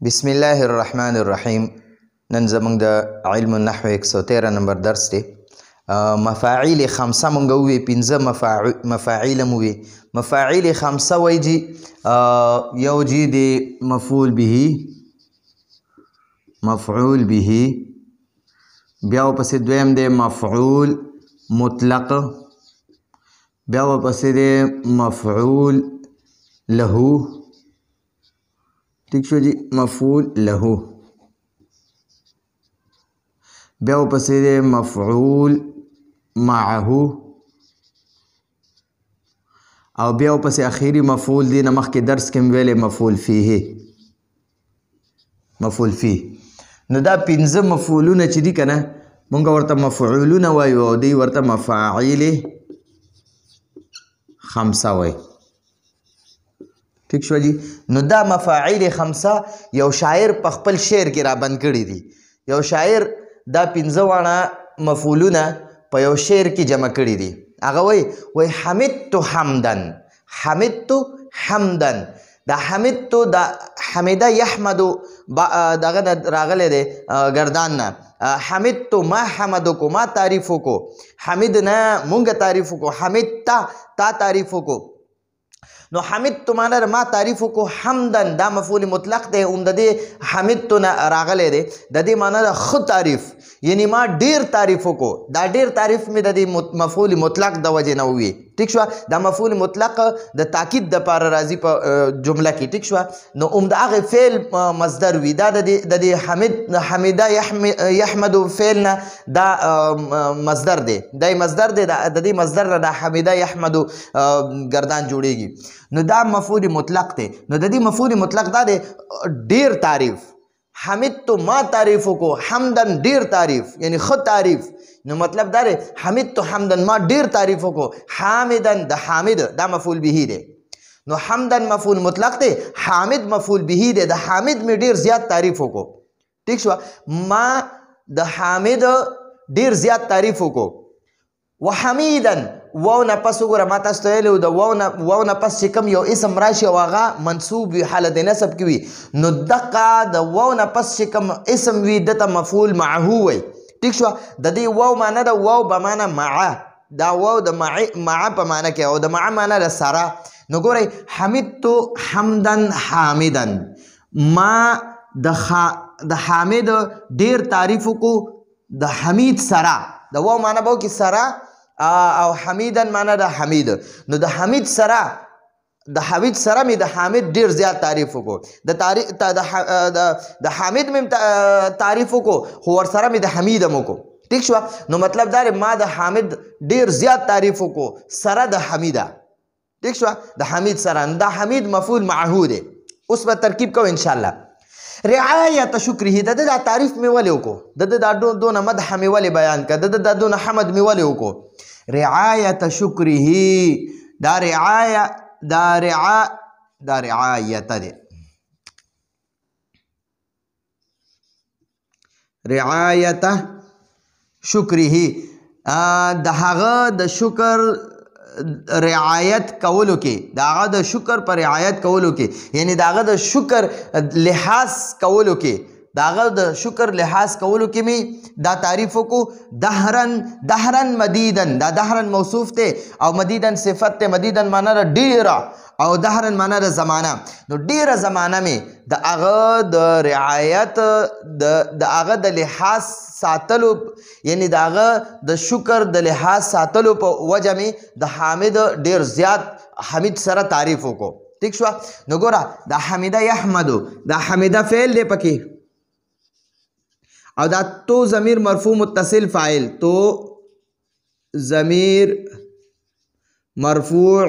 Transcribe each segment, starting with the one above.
بسم الله الرحمن الرحیم. نن زمونږ د علم النحو 113 نمبر درس دی. مفاعیل خمسه مونږ ووی، پنځه مفاعیل مو وی. مفاعیل خمسه وای جی یو جی دی مفعول به، مفعول به، بیا ورپسې دویم دی مفعول مطلق، بیا ورپسې دی مفعول له، ٹھیک شو جی، مفعول له، بیا ورپسې دی مفعول معه، او بیا ورپسې اخیری مفعول دی نه مخکې درس کې مې ویلې مفعول فیه، مفعول فیه. نو دا پنځه مفعولونه چې دي که نه مونږ ورته مفعولونه وایو او دوی ورته مفاعیل خمسه وایي. ٹھیک شو جی. نو دا مفاعیل خمسه یو شاعر په خپل شعر کې را بند کړي دي. یو شاعر دا پنځه واړه مفعولونه په یو شعر کې جمع کړي دي. هغه وایي حمدت حمدن، حمدت حمدن. دا حمدتو دا حمده یحمدو دغه نه راغلی دی گردان نه. حمدتو ما حمدکو، ما تعریف وکړو. حمد نه مونږ تعریف وکړو، حمد تا تعریف وکړو. نو حمدتو معنا ما تعریف وکړو. حمدن دا مفعول مطلق دی، هم د دې حمدتو نه راغلی دی. د دې معنا د ښه تعریف، یعنی ما ډیر تعریف وکړو. دا ډیر تعریف مې د دې مفعول مطلق د وجې نه ووي. ٹھیک شوه. دا مفعول مطلق د تاکید دپاره راځي په جمله کې. ٹھیک شوه. نو هم د هغې فعل مصدر وي. دا د دې حمده یحمدو فعل نه دا مصدر دی، دا مصدر دی. د دې مصدر نه دا حمده یحمدو گردان جوړیږي. نو دا مفعول مطلق دی. نو د دې مفعول مطلق دا دی ډیر تعریف. حمدتو ما تعریف وکړو، حمدن ډیر تعریف، یعنی ښه تعریف. نو مطلب دا دی حمدتو حمدن ما ډیر تعریف وکړو. حامدن د حامد دا مفعول به دی. نو حمدن مفعول مطلق دی، حامد مفعول به دی. د حامد می ډیر زیات تعریف وکړو. ٹھیک شو. ما د حامد ډیر زیات تعریف وکړو. وحمیدن واو نه پس وګوره، ما تاسو ته ویلي د واو نه پس چې کوم یو اسم راشي او هغه منصوب وي، حالت نصب کې وي، نو دقه د واو نه پس چې کوم اسم وي دته مفعول معه وي. ٹھیک شو. د دې واو معنا د واو به معنا معه، دا واو د معه په معنا کې او د معه معنا د سره. نو ګورئ حمدتو حمدن حامدن، ما د حامد ډیر تعریف وکړو د حمید سره. د واو معنا به وکړي سره او حمیدن معنا د حمید. نو د حمید سره مې د حامد ډیر زیات تعریف وکړو. د حامد مې تعریف وکړو خو ورسره مې د حمید هم وکړو. ٹھیک شوه. نو مطلب دا ما د حامد ډیر زیات تعریف وکړو سره د حمیده. ٹھیک شوه. د حمید سره دا حمید مفعول معه دی. اوس به ترکیب کوو انشاءالله. رعایت شکره، د دا تعریف مې ولې وکړو، د دا دونه مدح مې ولې بیان کړه، د دا دونه حمد مې ولې وکړو. رعایت شکره، دا رعایت دی. رعایت شکره د هغه د شکر رعایت کولو کې، د هغه د شکر پر رعایت کولو کې، یعنی د هغه د شکر لحاظ کولو کې، د هغه د شکر لحاظ کولو کې مې دا تعریف وکړو. دهرن مدیدن، دا دهرن موصوف دی او مدیدن صفت دی. مدیدن معنا د ډیره او دهرن معنا د زمانه. نو ډیره زمانه مې د هغه د رعایت د هغه د لحاظ ساتلو، یعنی د هغه د شکر د لحاظ ساتلو په وجه مې د حامد ډیر زیات حمید سره تعریف وکړو. ٹھیک شوه. نو ګوره دا حمده یحمدو، دا حمده فعل دی پکې، او دا تو ضمیر مرفوع متصل فاعل، تو ضمیر مرفوع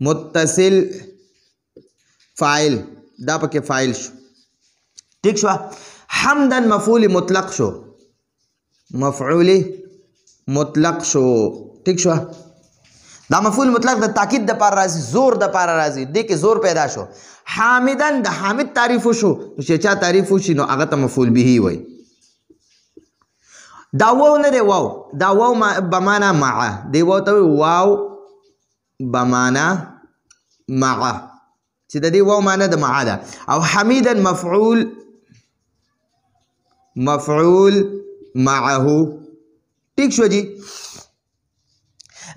متصل فاعل، دا پکې فاعل شو. ٹھیک شو. حمدن مفعول مطلق شو، مفعول مطلق شو. ٹھیک شو. دا مفعول مطلق د تاکید د پاره راځي، زور د پاره راځي، دې کې زور پیدا شو. حامدن د حامد تعریف وشو، چې چا تعریف وشي نو هغه ته مفعول به وي. دا واو نه دی، واو دا واو بمانا معه، دی واو ته واو بمانا معه. چې د دې واو معنی د مع ده. او حمیدا مفعول معه. ٹھیک شو جی.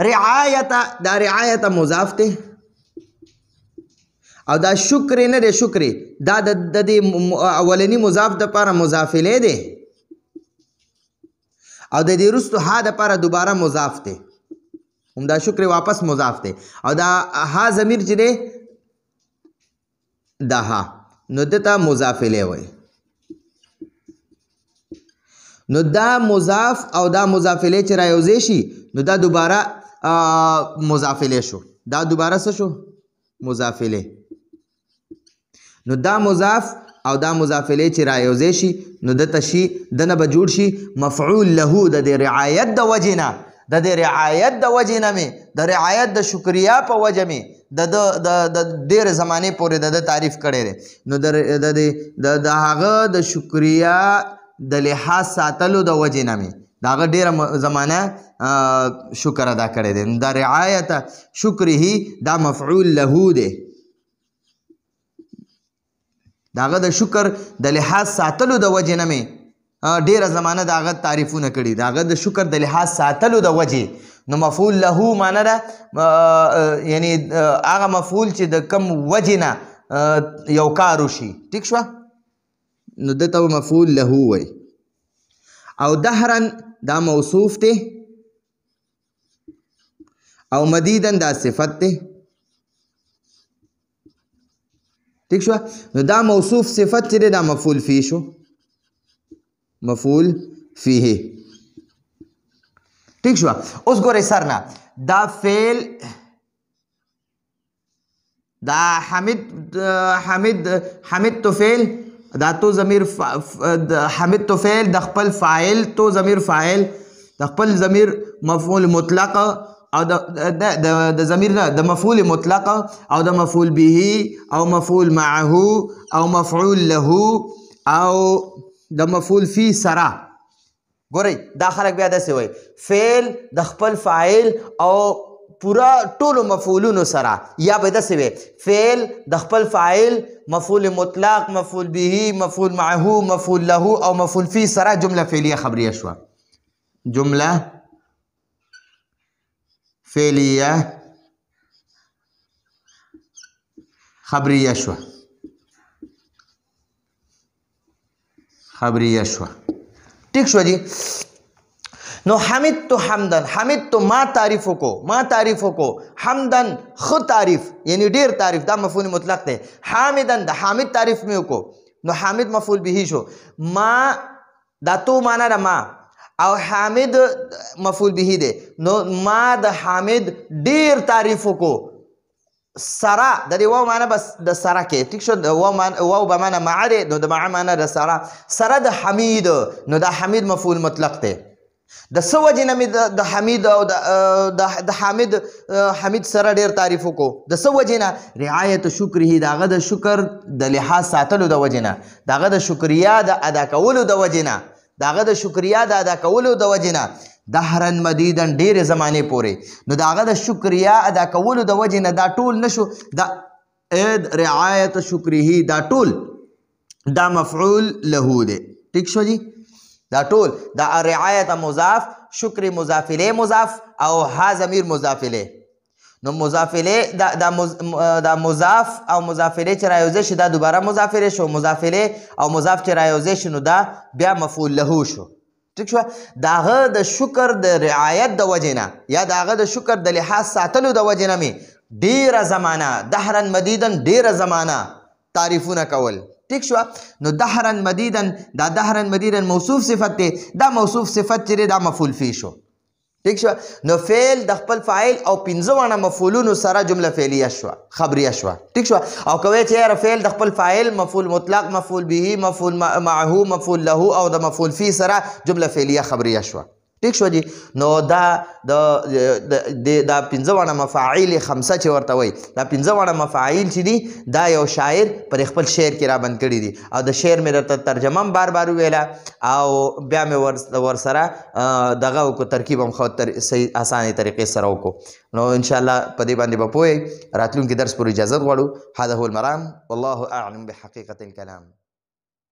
رعایت دا رعایت مضاف ته او دا شکر نه دی شکر دا د دې اولنی مضاف د لپاره مضاف الیه دی او د دې وروستو ها د لپاره دوباره مضاف دی هم دا شکر واپس مضاف دی او دا ها ضمیر چې دی دا ها نو دته مضاف الیه وایي. نو دا مضاف او دا مضاف الیه چې رایوځای شي نو دا دوباره مضاف الیه شو. دا دوباره څه شو؟ مضاف الیه. نو دا مضاف او دا مضاف الیه چې رایوځای شي نو دته شي دنه به جوړ شي مفعول له. د دې رعایت د وجې نه د دې رعایت د وجې نه مې د رعایت د شکریا په وجه مې د ډېرې زمانې پورې د تعریف کړی دی. نو د هغه د شکریا د لحاظ ساتلو د وجې نه مې د هغه ډېره زمانه شکر ادا کړی دی. د رعایت شکره دا مفعول له دی. د هغه د شکر د لحاظ ساتلو د وجې نه مې ډېره زمانه د هغه تعریفونه کړي. د هغه د شکر د لحاظ ساتلو د وجې نو مفعول له معنی ده یعنی هغه مفعول چې د کم وجې نه یو کار وشي. ټیک شوه نو دته مفعول له وایي. او دهرن دا موصوف دی او مدیدن دا صفت دی. ٹھیک شو. نو دا موصوف صفت چې دی دا مفعول فیه شو. مفعول فیه. ٹھیک شو. اوس ګورئ سر نه دا فعل دا حمد تو فعل دا تو ضمیر حمد تو فعل د خپل فاعل تو ضمیر فاعل د خپل ضمیر مفعول مطلق او د ضمیر نه د مفعول مطلق او د مفعول به او مفعول معه او مفعول له او د مفعول فی سره. ګورئ دا خلک بیا داسې وایي فعل د خپل فاعل او پورا ټولو مفعولونو سره یا به داسې وي فعل د خپل فاعل مفعول مطلق مفعول به مفعول معه مفعول له او مفعول فی سره جمله فعلیه خبریه شوه. جمله فعلیه خبریه شوه. خبریه شوه. ٹھیک شو جی. نو حمدتو حمدن حمدتو ما تعریف کو حمدن خو تعریف یعنی ډیر تعریف دا مفعول مطلق دی. حامدن د حامد تعریف مې وکړو نو حامد مفعول به شو. ما دا تو معنا ده ما او حامد مفعول به دی نو ما د حامد ډیر تعریف وکړو سره د دې واو معنا بس د سره کې. ټیک شو. واو به معنا مع دی نو د مع معنا د سره د حمید نو دا حمید مفعول مطلق دی. د څه وجې نه مې د حمید او د حمید سره ډېر تعریف وکړو. د څه وجې نه رعایت شکره د هغه د شکر د لحاظ ساتلو د وجې نه د هغه د شکریا د ادا کولو د وجې نه د هغه د شکریا د ادا کولو د وجې نه دهرن مدیدن ډېرې زمانې پورې نو د هغه د شکریا ادا کولو د وجې نه دا ټول نشو د رعایت شکره دا ټول دا مفعول له دی. ټیک شو جی. دا ټول دا رعایت مضاف شکر مضاف الیه مضاف او ها ضمیر مضاف الیه. نو مضاف الیه دا مضاف او مضاف الیه چې رایوځای شي دا دوباره مضاف الیه شو. مضاف الیه او مضاف چې رایوځای شي نو دا بیا مفعول له شو. ٹھیک شو. د هغه د شکر د رعایت د وجې نه یا د هغه د شکر د لحاظ ساتلو د وجې نه مې ډېره زمانه دهرن مدیدن ډېره زمانه تعریفونه کول. ٹھیک شو. نو دهرن مدیدن دا دهرن مدیدن موصوف صفت دی. دا موصوف صفت چې دی دا مفعول فی شو. ٹھیک شو. نو فعل د خپل فاعل او پنځه واړه مفعولونو سره جمله فعلیه شوه خبریه شوه. ٹھیک شو. او کوی چې یاره فعل د خپل فاعل مفعول مطلق مفعول به مفعول معه مفعول له او د مفعول فی سره جمله فعلیه خبریه شوه. ټیک شو جی. نو دا دا پنځه واړه مفاعیل خمسه چې ورته وایي دا پنځه واړه مفاعیل چې دي دا یو شاعر پر خپل شعر کې رابند کړي دي او د شعر مې درته ترجمه هم بار بار وویله او بیا مې ورسره دغه وکړو ترکیب هم ښه صحیح اسانې طریقې سره وکړو. نو انشاءالله په دې باندې به پوهئ. راتلونکي درس پورې اجازت غواړو. هذا هو المرام والله اعلم بحقیقة الکلام.